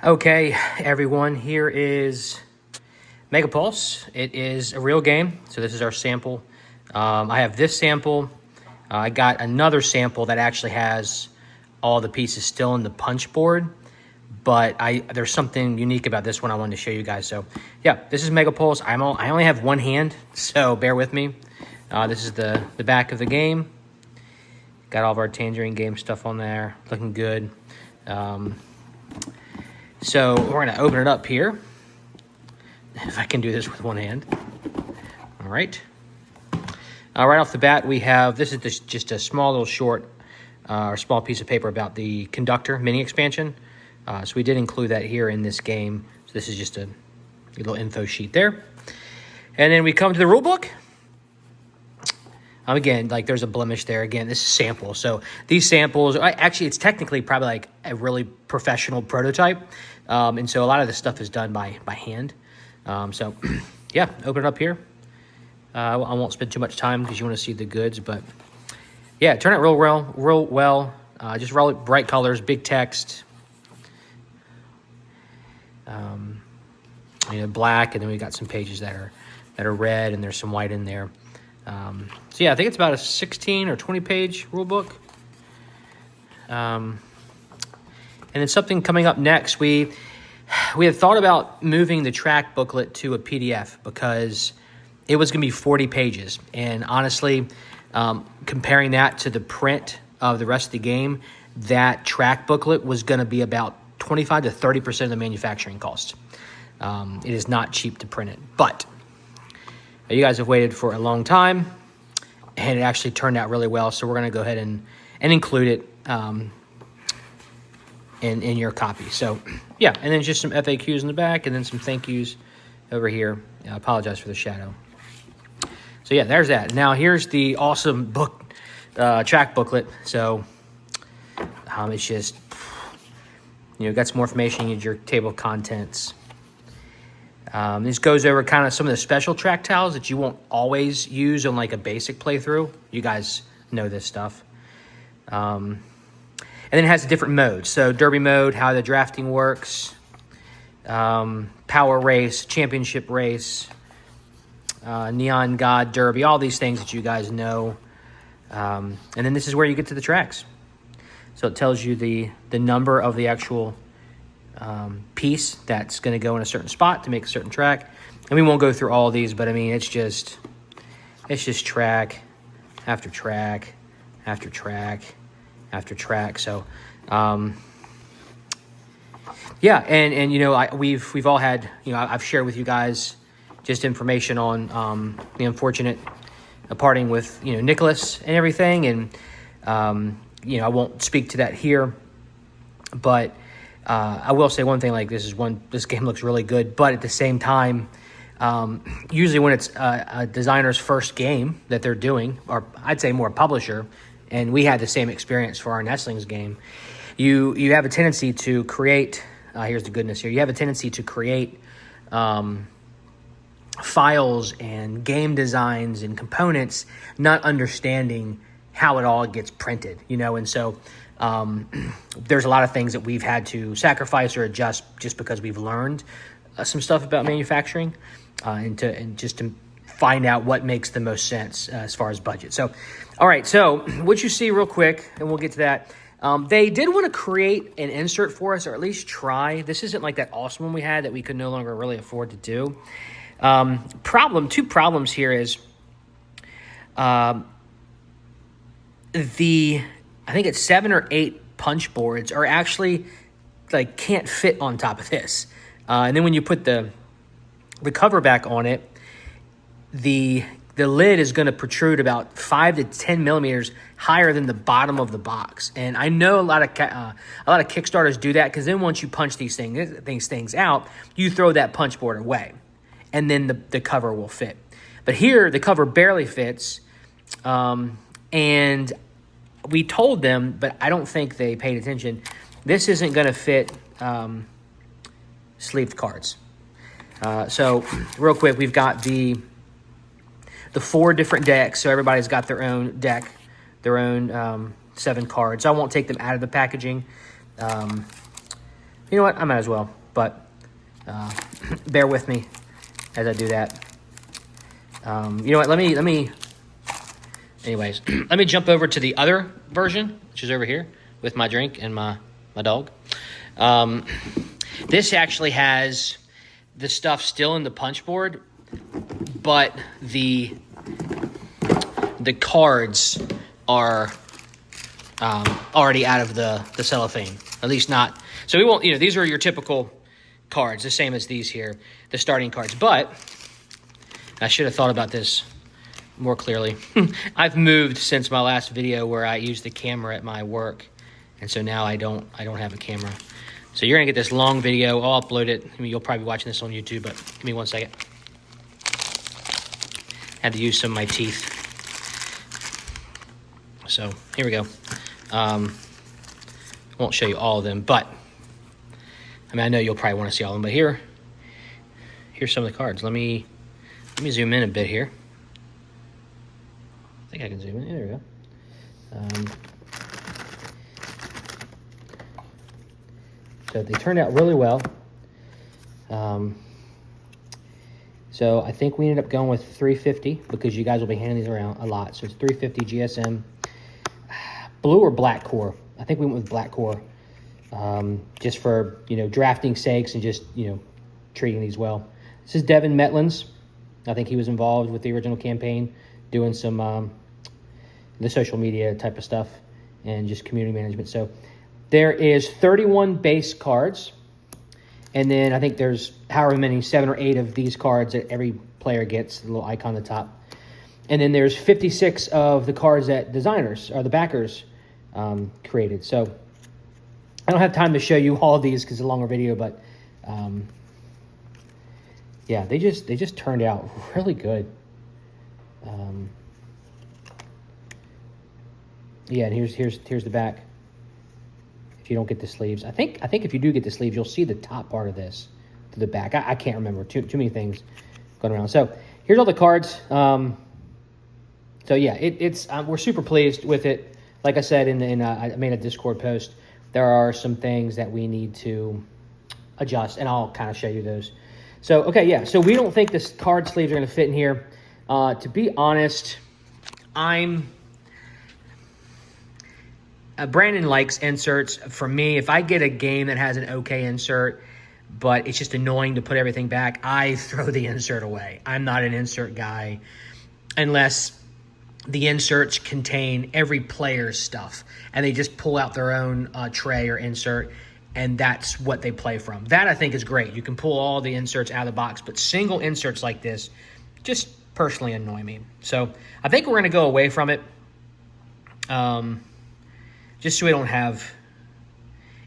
Okay, everyone, here is Megapulse. It is a real game, so this is our sample. I have this sample. I got another sample that actually has all the pieces still in the punch board, but there's something unique about this one I wanted to show you guys. So, yeah, this is Megapulse. I only have one hand, so bear with me. This is the back of the game. Got all of our Tangerine game stuff on there, looking good. So we're going to open it up here, if I can do this with one hand. All right. Right off the bat, we have, this is just a small little short, or small piece of paper about the Conductor mini expansion. So we did include that here in this game. So this is just a little info sheet there. And then we come to the rule book. Again, like there's a blemish there. Again, this is sample. So these samples, actually, it's technically probably like a really professional prototype. And so a lot of this stuff is done by hand. So yeah, open it up here. I won't spend too much time because you want to see the goods, but yeah, turn it real well. Just really bright colors, big text. Black, and then we got some pages that are red, and there's some white in there. So yeah, I think it's about a 16 or 20 page rule book. And then something coming up next, we had thought about moving the track booklet to a PDF because it was going to be 40 pages. And honestly, comparing that to the print of the rest of the game, that track booklet was going to be about 25 to 30% of the manufacturing cost. It is not cheap to print it, but you guys have waited for a long time, and it actually turned out really well. So we're going to go ahead and include it in your copy. So yeah, and then just some FAQs in the back, and then some thank yous over here. I apologize for the shadow. So yeah, there's that. Now here's the awesome book track booklet. So it's just, got some more information. You need your table of contents. This goes over kind of some of the special track tiles that you won't always use on like a basic playthrough. You guys know this stuff. And then it has different modes. So derby mode, how the drafting works, power race, championship race, neon god derby, all these things that you guys know. And then this is where you get to the tracks. So it tells you the number of the actual piece that's going to go in a certain spot to make a certain track. And we won't go through all of these, but I mean, it's just track after track after track after track. So, yeah. And we've all had, I've shared with you guys just information on, the unfortunate parting with, Nicholas and everything. And, I won't speak to that here, but, I will say one thing, like this game looks really good, but at the same time, usually when it's a designer's first game that they're doing, or I'd say more a publisher, and we had the same experience for our Nestlings game, you have a tendency to create, here's the goodness here, you have a tendency to create files and game designs and components, not understanding how it all gets printed, and so there's a lot of things that we've had to sacrifice or adjust just because we've learned some stuff about manufacturing and just to find out what makes the most sense as far as budget. So, all right, so what you see real quick, and we'll get to that. They did want to create an insert for us, or at least try. This isn't like that awesome one we had that we could no longer really afford to do. Two problems here is I think it's 7 or 8 punch boards are actually like can't fit on top of this. And then when you put the cover back on it, the lid is going to protrude about 5 to 10 millimeters higher than the bottom of the box. And I know a lot of Kickstarters do that because then once you punch these things out, you throw that punch board away, and then the cover will fit. But here the cover barely fits, and we told them, but I don't think they paid attention. This isn't going to fit sleeved cards. So real quick, we've got the 4 different decks. So everybody's got their own deck, their own 7 cards. I won't take them out of the packaging. You know what? I might as well, but bear with me as I do that. You know what? Let me. Anyways, let me jump over to the other version, which is over here with my drink and my dog. This actually has the stuff still in the punch board, but the cards are already out of the cellophane. At least not. So we won't, these are your typical cards, the same as these here, the starting cards. But I should have thought about this more clearly. I've moved since my last video where I used the camera at my work. And so now I don't have a camera. So you're gonna get this long video. I'll upload it. I mean, you'll probably be watching this on YouTube, but give me 1 second. Had to use some of my teeth. So here we go. Won't show you all of them, but I mean, I know you'll probably want to see all of them, but here's some of the cards. Let me zoom in a bit here. I think I can zoom in. There we go. So they turned out really well. So I think we ended up going with 350 because you guys will be handing these around a lot. So it's 350 GSM. Blue or black core? I think we went with black core. Just for, drafting sakes and just, treating these well. This is Devin Metlin's. I think he was involved with the original campaign, doing some the social media type of stuff and just community management. So there is 31 base cards. And then I think there's however many, 7 or 8 of these cards that every player gets, the little icon on the top. And then there's 56 of the cards that designers or the backers created. So I don't have time to show you all of these because it's a longer video, but yeah, they just turned out really good. Yeah, and here's the back. If you don't get the sleeves, I think if you do get the sleeves, you'll see the top part of this to the back. I can't remember, too many things going around. So here's all the cards. So yeah, it's we're super pleased with it. Like I said, I made a Discord post. There are some things that we need to adjust, and I'll kind of show you those. So okay, yeah. So we don't think this card sleeves are going to fit in here. To be honest, Brandon likes inserts. For me, if I get a game that has an okay insert, but it's just annoying to put everything back, I throw the insert away. I'm not an insert guy unless the inserts contain every player's stuff and they just pull out their own tray or insert, and that's what they play from. That I think is great. You can pull all the inserts out of the box, but single inserts like this just personally annoy me. So I think we're going to go away from it. Just so we don't have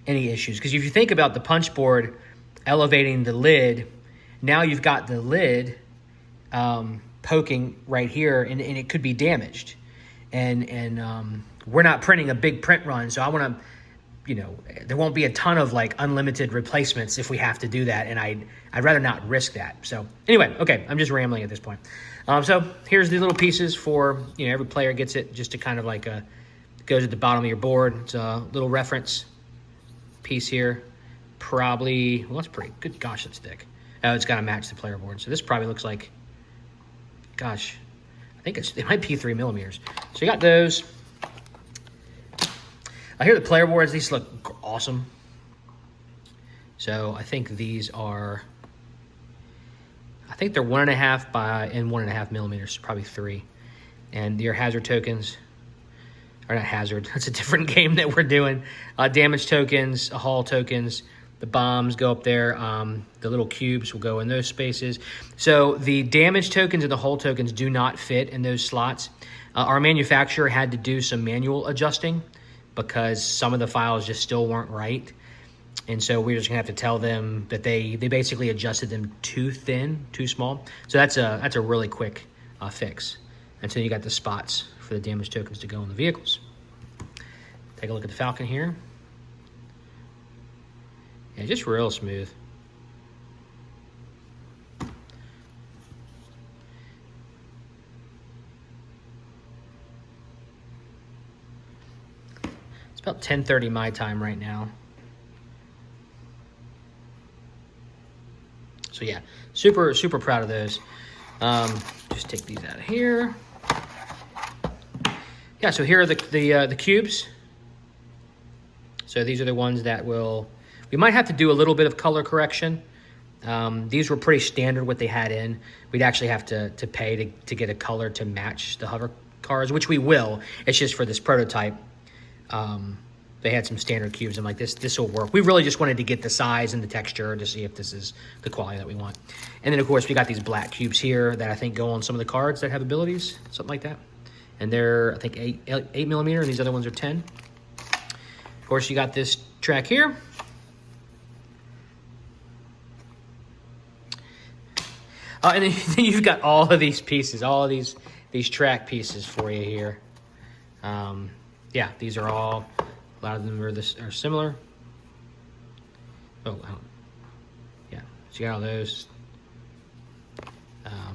any issues. Because if you think about the punch board elevating the lid, now you've got the lid poking right here, and it could be damaged. And we're not printing a big print run, so I want to, there won't be a ton of like unlimited replacements if we have to do that, and I'd rather not risk that. So anyway, okay, I'm just rambling at this point. So here's the little pieces for, every player gets it just to kind of like goes at the bottom of your board. It's a little reference piece here. Probably, well, that's pretty good. Gosh, it's thick. Oh, it's got to match the player board. So this probably looks like, gosh, I think it might be 3 millimeters. So you got those. I hear the player boards. These look awesome. So I think these are, I think they're 1.5 by 1.5 millimeters, probably 3. And your hazard tokens. Or not hazard, that's a different game that we're doing. Damage tokens, hull tokens, the bombs go up there. The little cubes will go in those spaces. So the damage tokens and the hull tokens do not fit in those slots. Our manufacturer had to do some manual adjusting because some of the files just still weren't right. And so we're just gonna have to tell them that they basically adjusted them too thin, too small. So that's a really quick fix. And so you got the spots for the damage tokens to go in the vehicles. Take a look at the Falcon here. Yeah, just real smooth. It's about 10:30 my time right now. So yeah, super, super proud of those. Just take these out of here. Yeah, so here are the cubes. So these are the ones that we might have to do a little bit of color correction. These were pretty standard what they had in. We'd actually have to pay to get a color to match the hover cars, which we will. It's just for this prototype. They had some standard cubes. I'm like, this will work. We really just wanted to get the size and the texture to see if this is the quality that we want. And then, of course, we got these black cubes here that I think go on some of the cards that have abilities, something like that. And they're, I think, 8 millimeter, and these other ones are 10. Of course, you got this track here. And then you've got all of these pieces, all of these track pieces for you here. Yeah, these are all, a lot of them are similar. Oh, yeah, so you got all those.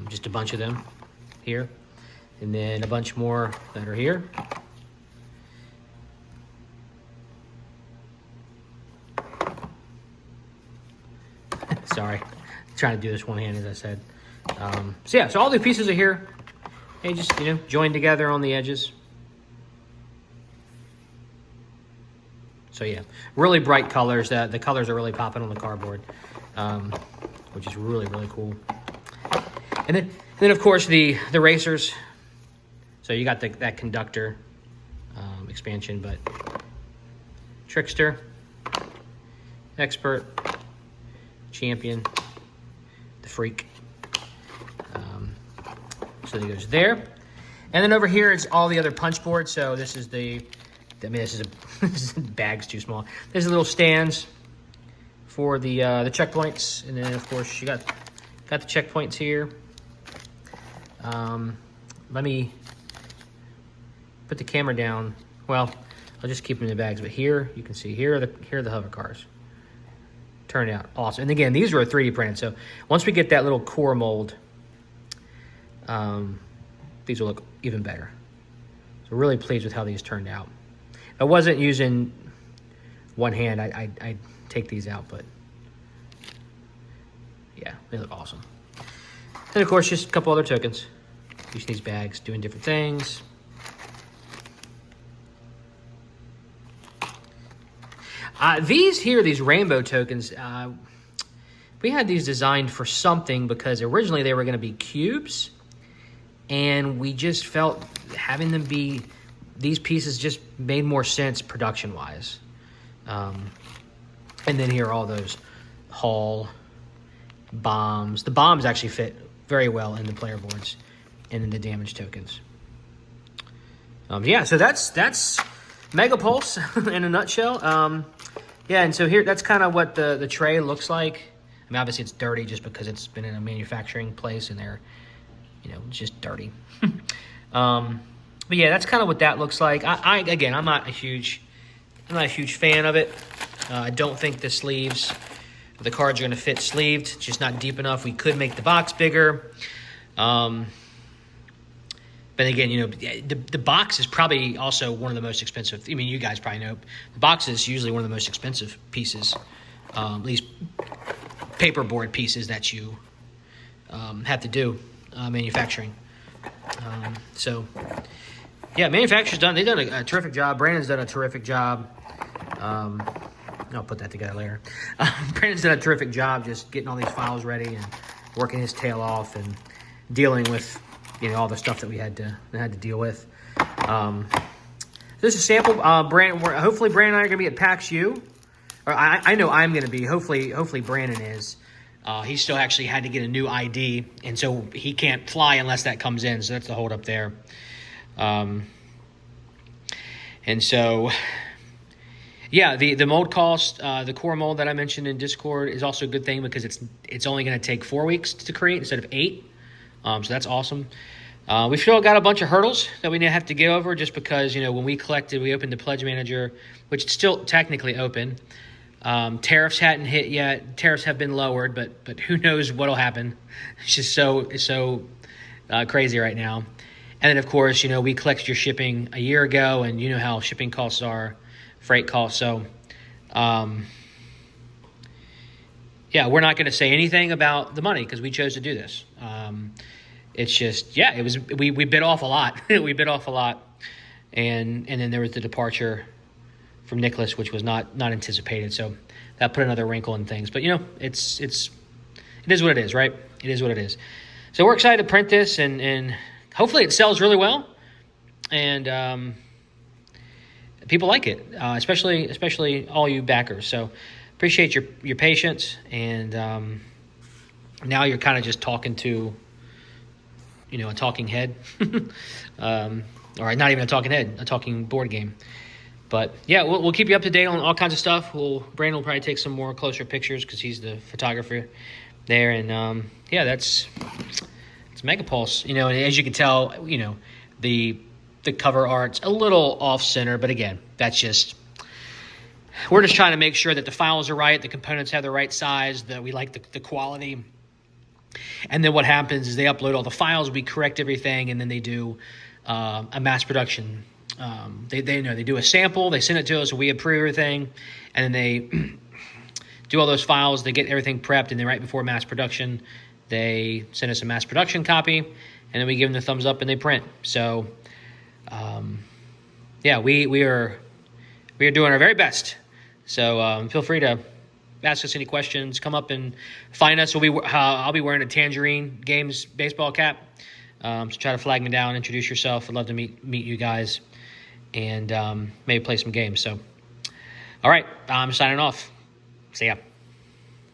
Just a bunch of them here. And then a bunch more that are here. Sorry, I'm trying to do this one-handed, as I said. So yeah, so all the pieces are here. They just, join together on the edges. So yeah, really bright colors. The colors are really popping on the cardboard, which is really, really cool. And then of course the racers. So you got that conductor expansion, but trickster, expert, champion, the freak. So it goes there. And then over here is all the other punch boards. So this is this is bag's too small. There's little stands for the checkpoints. And then of course you got the checkpoints here. Let me put the camera down. Well, I'll just keep them in the bags. But here you can see here are the hover cars. Turned out awesome. And again, these were 3D printed. So once we get that little core mold, these will look even better. So really pleased with how these turned out. If I wasn't using one hand, I'd take these out, but yeah, they look awesome. And of course, just a couple other tokens. Using these bags, doing different things. These rainbow tokens, we had these designed for something because originally they were going to be cubes, and we just felt having them be these pieces just made more sense production-wise. And then here are all those hull bombs. The bombs actually fit very well in the player boards and in the damage tokens. Yeah, so that's Megapulse in a nutshell. Yeah, and so here, that's kind of what the tray looks like. I mean, obviously it's dirty just because it's been in a manufacturing place and they're, it's just dirty. But yeah, that's kind of what that looks like. Again, I'm not a huge fan of it. I don't think the sleeves, the cards are going to fit sleeved. It's just not deep enough. We could make the box bigger. But again, the box is probably also one of the most expensive. I mean, you guys probably know the box is usually one of the most expensive pieces, at least paperboard pieces that you have to do manufacturing. So, yeah, manufacturer's done. They've done a terrific job. Brandon's done a terrific job. I'll put that together later. Brandon's done a terrific job just getting all these files ready and working his tail off and dealing with all the stuff that we had to deal with. This is a sample. Hopefully Brandon and I are going to be at PAX U. Or I know I'm going to be. Hopefully Brandon is. He still actually had to get a new ID, and so he can't fly unless that comes in. So that's the hold up there. And so, yeah, the mold cost, the core mold that I mentioned in Discord is also a good thing because it's only going to take 4 weeks to create instead of 8. So that's awesome. We still got a bunch of hurdles that we have to get over just because, when we opened the Pledge Manager, which is still technically open. Tariffs hadn't hit yet. Tariffs have been lowered, but who knows what'll happen. It's just so crazy right now. And then, of course, we collected your shipping a year ago, and you know how shipping costs are, freight costs. So, yeah, we're not going to say anything about the money because we chose to do this. It's just, yeah, it was we bit off a lot. We bit off a lot, and then there was the departure from Nicholas, which was not anticipated. So that put another wrinkle in things. But it is what it is, right? It is what it is. So we're excited to print this, and hopefully it sells really well, and people like it, especially all you backers. So appreciate your patience, and now you're kind of just talking to a talking head, or not even a talking head, a talking board game. But yeah, we'll keep you up to date on all kinds of stuff. Brandon will probably take some more closer pictures because he's the photographer there, and it's Megapulse. And as you can tell, the cover art's a little off center, but again, we're just trying to make sure that the files are right, the components have the right size, that we like the quality. And then what happens is they upload all the files, we correct everything, and then they do a mass production. They do a sample, they send it to us, we approve everything, and then they do all those files, they get everything prepped, and then right before mass production, they send us a mass production copy, and then we give them the thumbs up and they print. So, we are doing our very best. So feel free to ask us any questions. Come up and find us. I'll be wearing a Tangerine Games baseball cap. So try to flag me down, introduce yourself. I'd love to meet you guys, and maybe play some games. So, all right, I'm signing off. See ya.